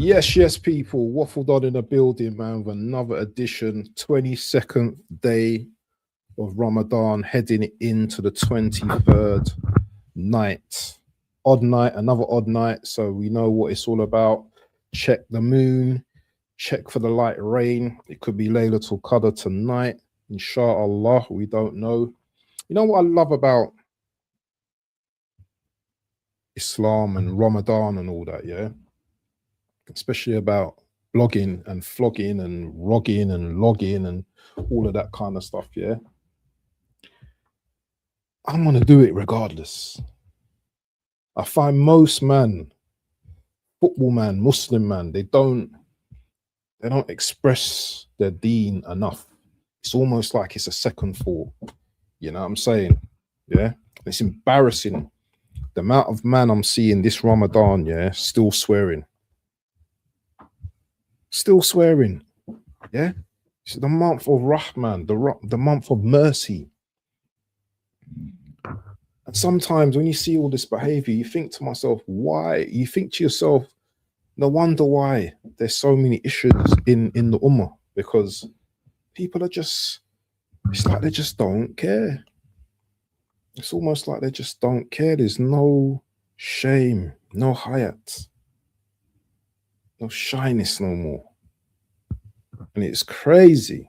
Yes, people. Waffled on in the building, man, with another edition, 22nd day of Ramadan, heading into the 23rd night. Odd night, another odd night. So we know what it's all about. Check the moon, check for the light rain. It could be Laylatul Qadr tonight. Inshallah, we don't know. You know what I love about Islam and Ramadan and all that, yeah? Especially about blogging and flogging and rogging and logging and all of that kind of stuff, yeah? I'm gonna do it regardless. I find most man, football man, Muslim man, they don't express their deen enough. It's almost like it's a second thought. You know what I'm saying? Yeah. It's embarrassing. The amount of man I'm seeing this Ramadan, yeah, still swearing. Still swearing. Yeah. It's the month of Rahman, the month of mercy. And sometimes when you see all this behavior, you think to myself, why? You think to yourself, no wonder why there's so many issues in the ummah, because people are just, it's like they just don't care. It's almost like they just don't care. There's no shame, no hayat, no shyness no more. And it's crazy.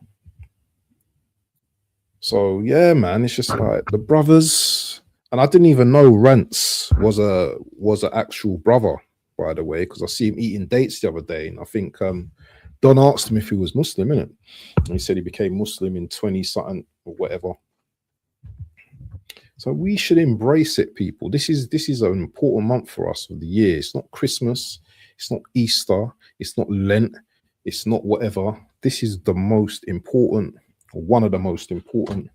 So yeah, man, it's just like the brothers, and I didn't even know Rance was an actual brother, by the way, because I see him eating dates the other day, and I think Don asked him if he was Muslim, innit? And he said he became Muslim in 20 something or whatever. So we should embrace it, people. This is an important month for us of the year. It's not Christmas, it's not Easter, it's not Lent, it's not whatever. This is the most important, or one of the most important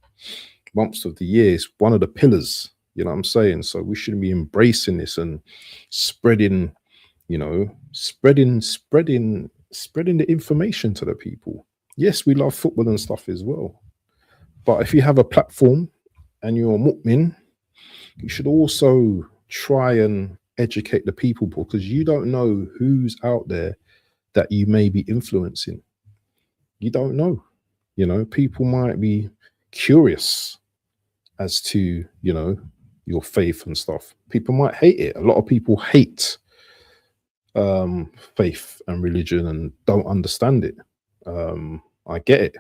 months of the year. It's one of the pillars, you know what I'm saying? So we should be embracing this and spreading, you know, spreading the information to the people. Yes, we love football and stuff as well. But if you have a platform and you're a mu'min, you should also try and educate the people, because you don't know who's out there that you may be influencing. You don't know. You know, people might be curious as to, you know, your faith and stuff. People might hate it. A lot of people hate faith and religion and don't understand it. I get it.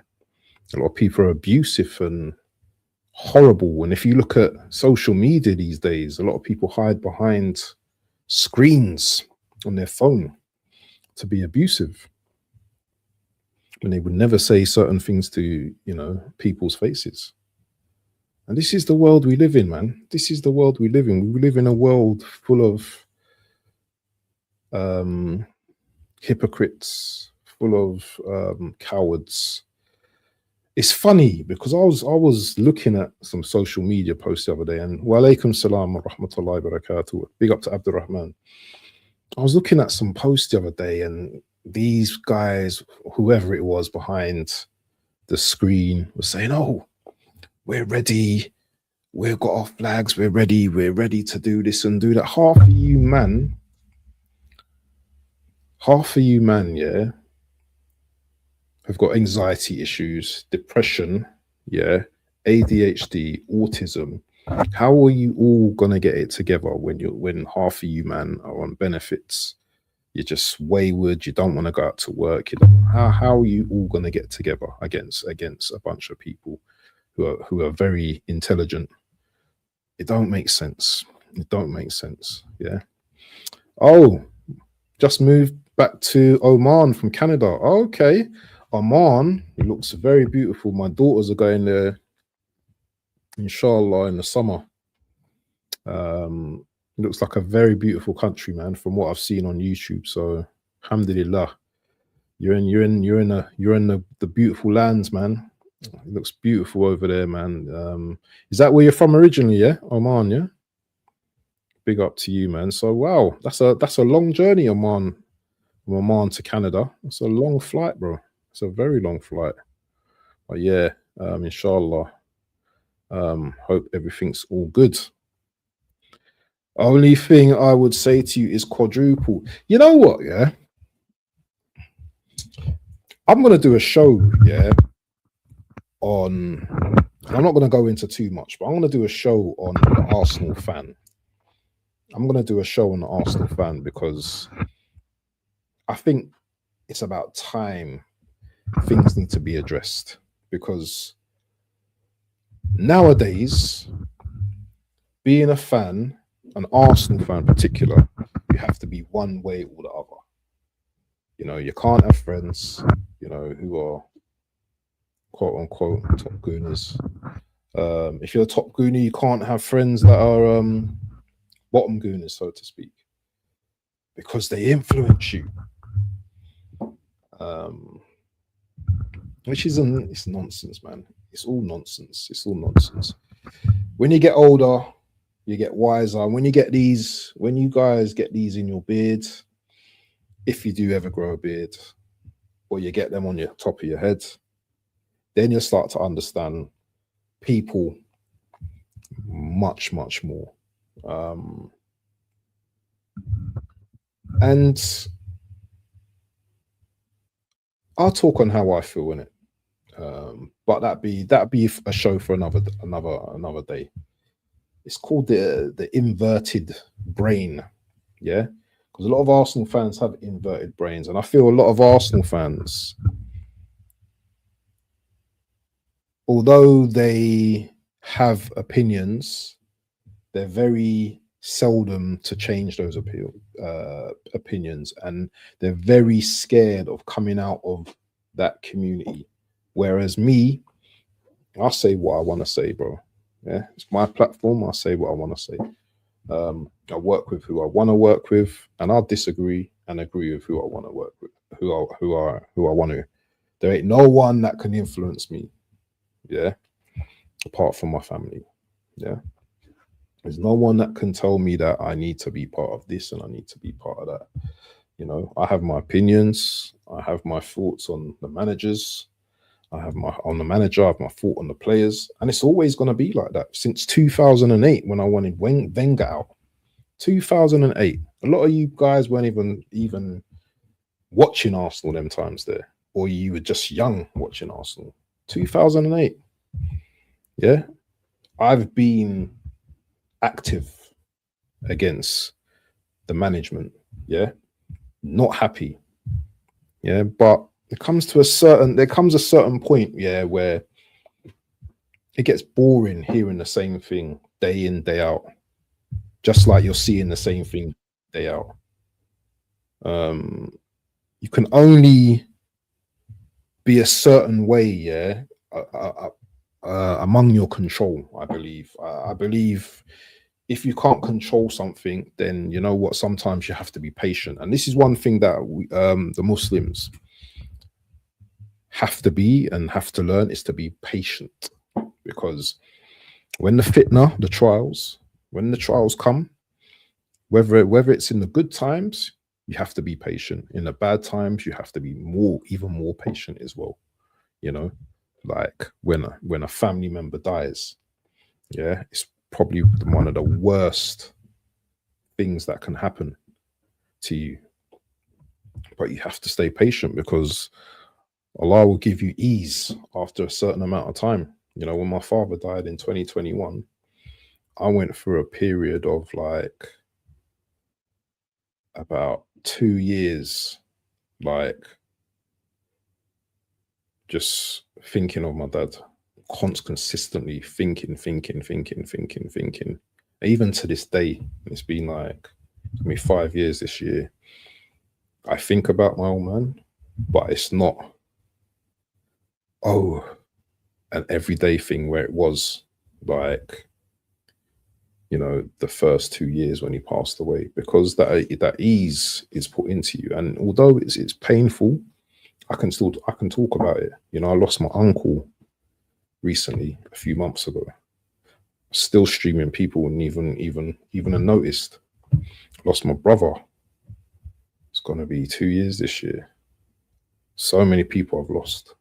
A lot of people are abusive and horrible. And if you look at social media these days, a lot of people hide behind screens on their phone to be abusive, and they would never say certain things to, you know, people's faces. And this is the world we live in, man. This is the world we live in. We live in a world full of hypocrites, full of cowards. It's funny because I was looking at some social media posts the other day, and wa alaikum salam wa rahmatullahi wa barakatuh. Big up to Abdurrahman. I was looking at some posts the other day, and these guys, whoever it was behind the screen, was saying, "Oh, we're ready. We've got our flags. We're ready. We're ready to do this and do that." Half of you, man, yeah, have got anxiety issues, depression, yeah, ADHD, autism. How are you all gonna get it together when half of you, man, are on benefits? You're just wayward. You don't want to go out to work. How are you all gonna get together against a bunch of people who are very intelligent? It don't make sense. It don't make sense. Yeah. Oh, just moved back to Oman from Canada. Okay. Oman, it looks very beautiful. My daughters are going there, inshallah, in the summer. It looks like a very beautiful country, man, from what I've seen on YouTube. So, alhamdulillah, you're in the beautiful lands, man. It looks beautiful over there, man. Is that where you're from originally? Yeah, Oman. Yeah. Big up to you, man. So, wow, that's a long journey, Oman, from Oman to Canada. It's a long flight, bro. It's a very long flight. But yeah, inshallah, hope everything's all good. Only thing I would say to you is quadruple. You know what? Yeah, I'm gonna do a show, yeah, on. I'm not gonna go into too much, but I'm gonna do a show on the Arsenal fan. I'm gonna do a show on the Arsenal fan because I think it's about time things need to be addressed. Because nowadays, being a fan, an Arsenal fan in particular, you have to be one way or the other. You know, you can't have friends, you know, who are quote unquote top gooners. If you're a top gooner, you can't have friends that are bottom gooners, so to speak, because they influence you. Which isn't, it's nonsense, man. It's all nonsense. It's all nonsense. When you get older, you get wiser. And when you get these, when you guys get these in your beard, if you do ever grow a beard, or you get them on your top of your head, then you'll start to understand people much, much more. And I'll talk on how I feel in it. But that'd be a show for another day. It's called the inverted brain, yeah, because a lot of Arsenal fans have inverted brains, and I feel a lot of Arsenal fans, although they have opinions, they're very seldom to change those opinions, and they're very scared of coming out of that community. Whereas me, I say what I want to say, bro. Yeah, it's my platform. I say what I want to say. I work with who I want to work with, and I'll disagree and agree with who I want to work with, who I want to. There ain't no one that can influence me, yeah, apart from my family. Yeah, there's no one that can tell me that I need to be part of this and I need to be part of that. You know, I have my opinions. I have my thoughts on the managers. I have my on the manager. I have my thought on the players, and it's always going to be like that since 2008 when I wanted Wenger out. 2008. A lot of you guys weren't even watching Arsenal them times there, or you were just young watching Arsenal. 2008. Yeah, I've been active against the management. Yeah, not happy. Yeah, but there comes a certain point, yeah, where it gets boring hearing the same thing day in, day out, just like you're seeing the same thing day out. You can only be a certain way, yeah, among your control, I believe. I believe if you can't control something, then you know what, sometimes you have to be patient. And this is one thing that the Muslims have to be and have to learn, is to be patient. Because when the fitna, when the trials come, whether it's in the good times, you have to be patient. In the bad times, you have to be even more patient as well. You know, like when a family member dies, yeah, it's probably one of the worst things that can happen to you. But you have to stay patient, because Allah will give you ease after a certain amount of time. You know, when my father died in 2021, I went through a period of like about 2 years, like just thinking of my dad, consistently thinking. Even to this day, it's been like 5 years this year. I think about my old man, but it's not an everyday thing where it was like, you know, the first 2 years when he passed away, because that ease is put into you. And although it's painful, I can talk about it. You know, I lost my uncle recently, a few months ago. Still streaming, people wouldn't even have noticed. Lost my brother. It's gonna be 2 years this year. So many people I've lost.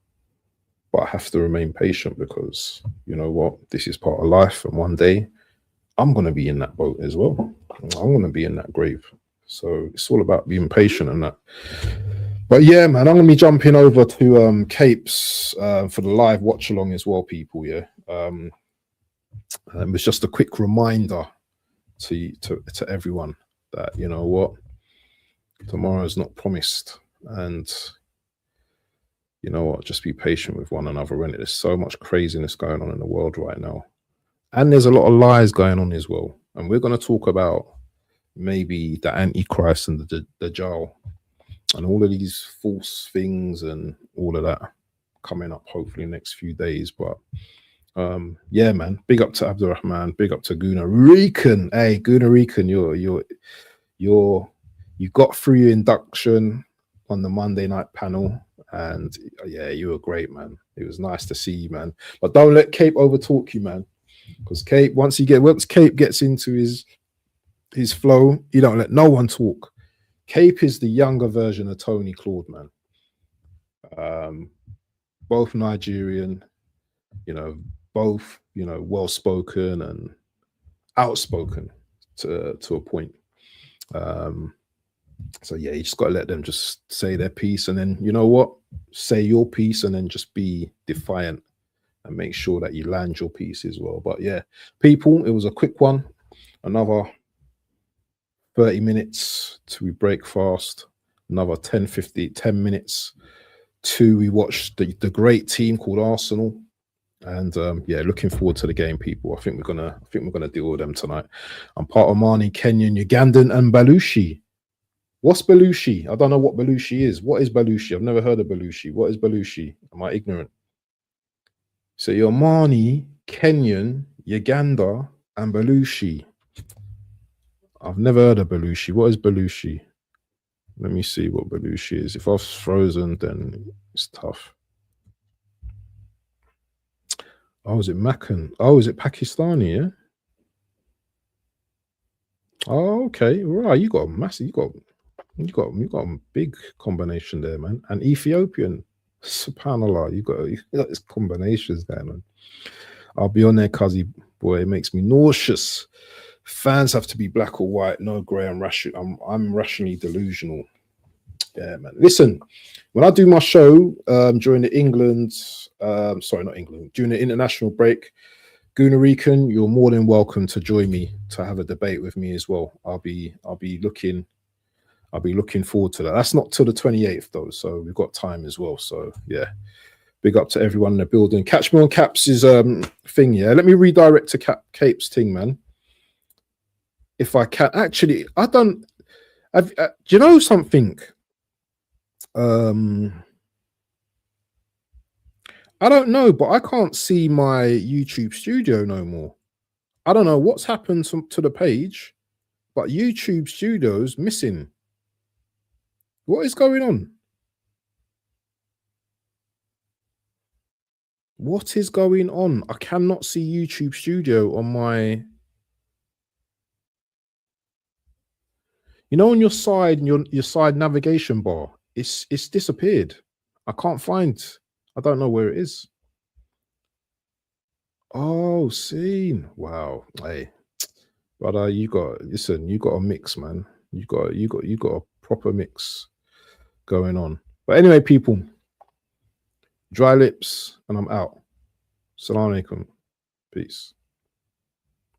But I have to remain patient, because you know what? This is part of life, and one day I'm going to be in that boat as well. I'm going to be in that grave. So it's all about being patient and that. But yeah, man, I'm gonna be jumping over to Capes for the live watch along as well, people. Yeah, it was just a quick reminder to everyone that, you know what, tomorrow is not promised, and you know what, just be patient with one another. And there's so much craziness going on in the world right now, and there's a lot of lies going on as well. And we're going to talk about maybe the Antichrist and the Dajjal and all of these false things and all of that coming up hopefully next few days. But yeah, man, big up to Abdurrahman, big up to Guna Rican. Hey, Guna Rican, you got through your induction on the Monday night panel, and yeah, you were great, man. It was nice to see you, man. But don't let Cape overtalk you, man, because Cape, once Cape gets into his flow, you don't let no one talk. Cape is the younger version of Tony Claude, man. Both Nigerian, you know, both, you know, well spoken and outspoken to a point. So yeah, you just got to let them just say their piece, and then, you know what, say your piece, and then just be defiant and make sure that you land your piece as well. But yeah, people, it was a quick one. Another 30 minutes till we break fast. Another 10 minutes to we watched the great team called Arsenal. And yeah, looking forward to the game, people. I think we're gonna deal with them tonight. I'm part of Mani, Kenyan, Ugandan, and Belushi. What's Belushi? I don't know what Belushi is. What is Belushi? I've never heard of Belushi. What is Belushi? Am I ignorant? So you're Mani, Kenyan, Uganda, and Belushi. I've never heard of Belushi. What is Belushi? Let me see what Belushi is. If I was frozen, then it's tough. Oh, is it Makan? Oh, is it Pakistani? Yeah. Oh, okay. Right. You got a massive. You got a big combination there, man. And Ethiopian. Subhanallah. You got these combinations there, man. I'll be on there, Cuzzy boy. It makes me nauseous. Fans have to be black or white, no grey. I'm rationally delusional. Yeah, man. Listen, when I do my show during the during the international break, Guna Rican, you're more than welcome to join me to have a debate with me as well. I'll be looking forward to that. That's not till the 28th though, so we've got time as well. So yeah, big up to everyone in the building. Catch me on Caps' thing. Yeah, let me redirect to Cape's thing, man. If I can, actually, I don't. Do you know something? I don't know, but I can't see my YouTube studio no more. I don't know what's happened to the page, but YouTube studio's missing. What is going on? What is going on? I cannot see YouTube studio on my. You know, on your side, your side navigation bar, it's disappeared. I can't find. I don't know where it is. Oh, seen. Wow. Hey, brother, you got a mix, man. You got a proper mix going on. But anyway, people, dry lips, and I'm out. Assalamu alaikum. Peace.